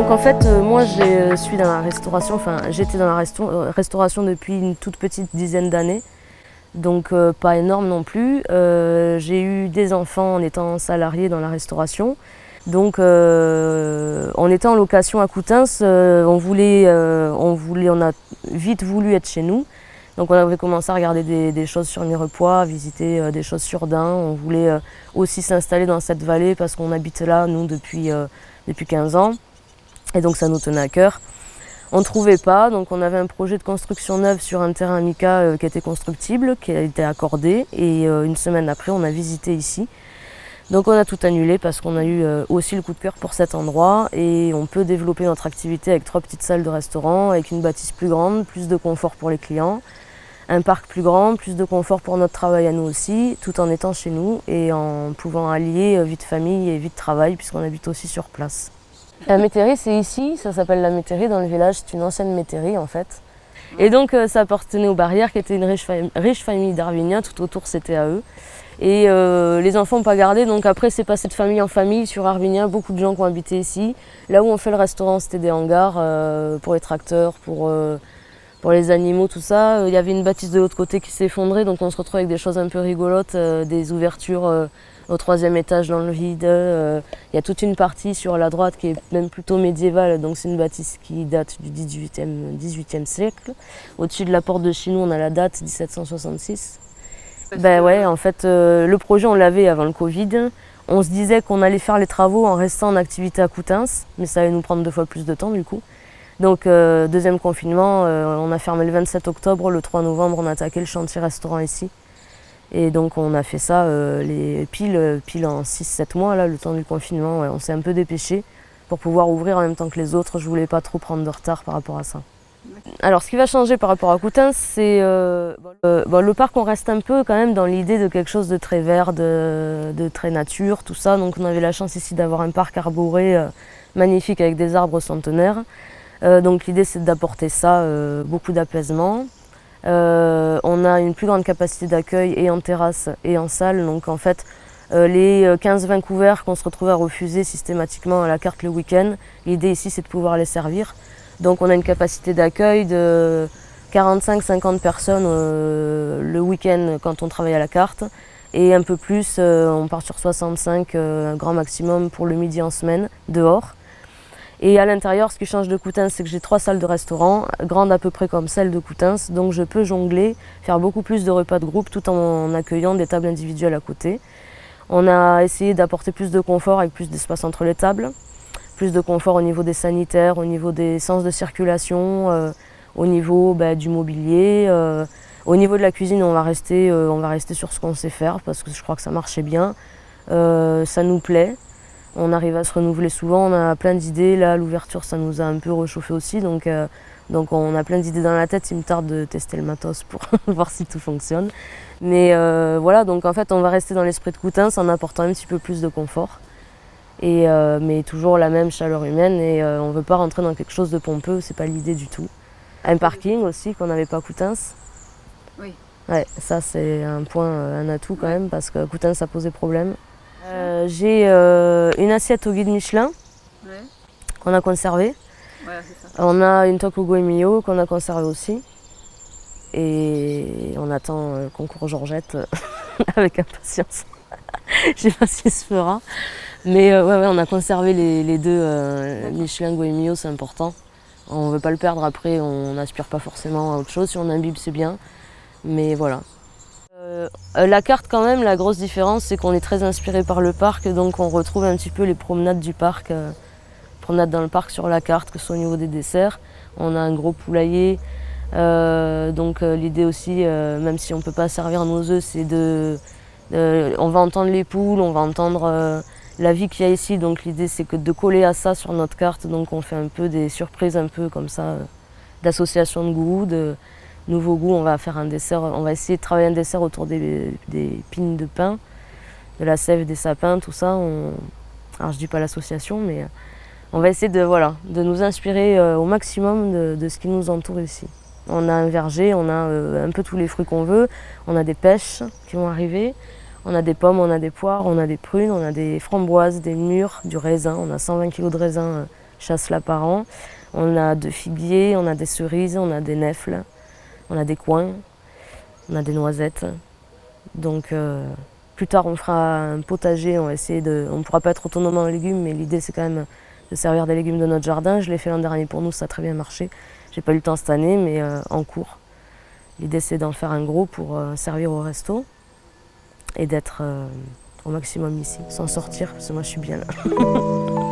Donc en fait, moi je suis dans la restauration, enfin j'étais dans la restauration depuis une toute petite dizaine d'années, donc pas énorme non plus. J'ai eu des enfants en étant salarié dans la restauration. Donc on était en location à Coutances, on a vite voulu être chez nous. Donc on avait commencé à regarder des choses sur Mirepoix, visiter des choses sur Dain. On voulait aussi s'installer dans cette vallée parce qu'on habite là, nous, depuis 15 ans. Et donc ça nous tenait à cœur. On ne trouvait pas, donc on avait un projet de construction neuve sur un terrain Mica qui était constructible, qui a été accordé. Et une semaine après, on a visité ici. Donc on a tout annulé parce qu'on a eu aussi le coup de cœur pour cet endroit. Et on peut développer notre activité avec 3 petites salles de restaurant, avec une bâtisse plus grande, plus de confort pour les clients. Un parc plus grand, plus de confort pour notre travail à nous aussi, tout en étant chez nous et en pouvant allier vie de famille et vie de travail, puisqu'on habite aussi sur place. La métairie, c'est ici, ça s'appelle la métairie dans le village, c'est une ancienne métairie en fait. Et donc ça appartenait aux Barrières, qui était une riche famille d'Arviniens, tout autour c'était à eux. Et les enfants n'ont pas gardé, donc après c'est passé de famille en famille sur Arviniens, beaucoup de gens qui ont habité ici. Là où on fait le restaurant, c'était des hangars pour les tracteurs, pour les animaux, tout ça. Il y avait une bâtisse de l'autre côté qui s'est effondrée, donc on se retrouve avec des choses un peu rigolotes, des ouvertures au 3e étage dans le vide. Il y a toute une partie sur la droite qui est même plutôt médiévale, donc c'est une bâtisse qui date du 18e siècle. Au-dessus de la porte de chez nous, on a la date 1766. Ben ouais, en fait, le projet, on l'avait avant le Covid. On se disait qu'on allait faire les travaux en restant en activité à Coutances, mais ça allait nous prendre 2 fois plus de temps du coup. Donc deuxième confinement, on a fermé le 27 octobre, le 3 novembre on a attaqué le chantier restaurant ici. Et donc on a fait ça pile en 6-7 mois, là, le temps du confinement. Ouais, on s'est un peu dépêché pour pouvoir ouvrir en même temps que les autres. Je voulais pas trop prendre de retard par rapport à ça. Alors ce qui va changer par rapport à Coutances, c'est le parc, on reste un peu quand même dans l'idée de quelque chose de très vert, de très nature, tout ça. Donc on avait la chance ici d'avoir un parc arboré magnifique avec des arbres centenaires. Donc l'idée c'est d'apporter ça, beaucoup d'apaisement. On a une plus grande capacité d'accueil et en terrasse et en salle. Donc en fait les 15-20 couverts qu'on se retrouve à refuser systématiquement à la carte le week-end, l'idée ici c'est de pouvoir les servir. Donc on a une capacité d'accueil de 45-50 personnes le week-end quand on travaille à la carte. Et un peu plus, on part sur 65 grand maximum pour le midi en semaine, dehors. Et à l'intérieur, ce qui change de Coutances, c'est que j'ai 3 salles de restaurant, grandes à peu près comme celle de Coutances, donc je peux jongler, faire beaucoup plus de repas de groupe tout en accueillant des tables individuelles à côté. On a essayé d'apporter plus de confort avec plus d'espace entre les tables, plus de confort au niveau des sanitaires, au niveau des sens de circulation, au niveau du mobilier. Au niveau de la cuisine, on va rester sur ce qu'on sait faire parce que je crois que ça marchait bien. Ça nous plaît. On arrive à se renouveler souvent, on a plein d'idées. Là, l'ouverture, ça nous a un peu réchauffé aussi. Donc on a plein d'idées dans la tête. Il me tarde de tester le matos pour voir si tout fonctionne. Mais voilà, donc en fait, on va rester dans l'esprit de Coutances en apportant un petit peu plus de confort. Mais toujours la même chaleur humaine. Et on ne veut pas rentrer dans quelque chose de pompeux, c'est pas l'idée du tout. Un parking aussi qu'on n'avait pas à Coutances. Oui. Ouais, ça c'est un point, un atout quand même, parce que Coutances ça posait problème. J'ai une assiette au guide Michelin qu'on a conservée. Voilà, c'est ça. On a une toque au Goemio qu'on a conservée aussi. Et on attend le concours Georgette avec impatience. Je sais pas si se fera. Mais ouais, on a conservé les 2 Michelin Goemio, c'est important. On ne veut pas le perdre après, on n'aspire pas forcément à autre chose. Si on imbibe, c'est bien. Mais voilà. La carte quand même, la grosse différence, c'est qu'on est très inspiré par le parc, donc on retrouve un petit peu les promenades du parc, promenades dans le parc sur la carte, que ce soit au niveau des desserts. On a un gros poulailler, donc l'idée aussi, même si on ne peut pas servir nos œufs, c'est on va entendre les poules, on va entendre la vie qu'il y a ici, donc l'idée c'est que de coller à ça sur notre carte, donc on fait un peu des surprises un peu comme ça, d'association de goûts, de nouveaux goûts. On va faire un dessert, on va essayer de travailler un dessert autour des pines de pin, de la sève des sapins, tout ça. Alors je dis pas l'association, mais on va essayer de nous inspirer au maximum de ce qui nous entoure ici. On a un verger, on a un peu tous les fruits qu'on veut, on a des pêches qui vont arriver, on a des pommes, on a des poires, on a des prunes, on a des framboises, des mûres, du raisin. On a 120 kg de raisin chasse là par an. On a de figuiers, on a des cerises, on a des nèfles, on a des coings, on a des noisettes. Donc plus tard on fera un potager, on va essayer on ne pourra pas être autonome en légumes, mais l'idée c'est quand même de servir des légumes de notre jardin. Je l'ai fait l'an dernier pour nous, ça a très bien marché. J'ai pas eu le temps cette année, mais en cours. L'idée c'est d'en faire un gros pour servir au resto et d'être au maximum ici, sans sortir, parce que moi je suis bien là.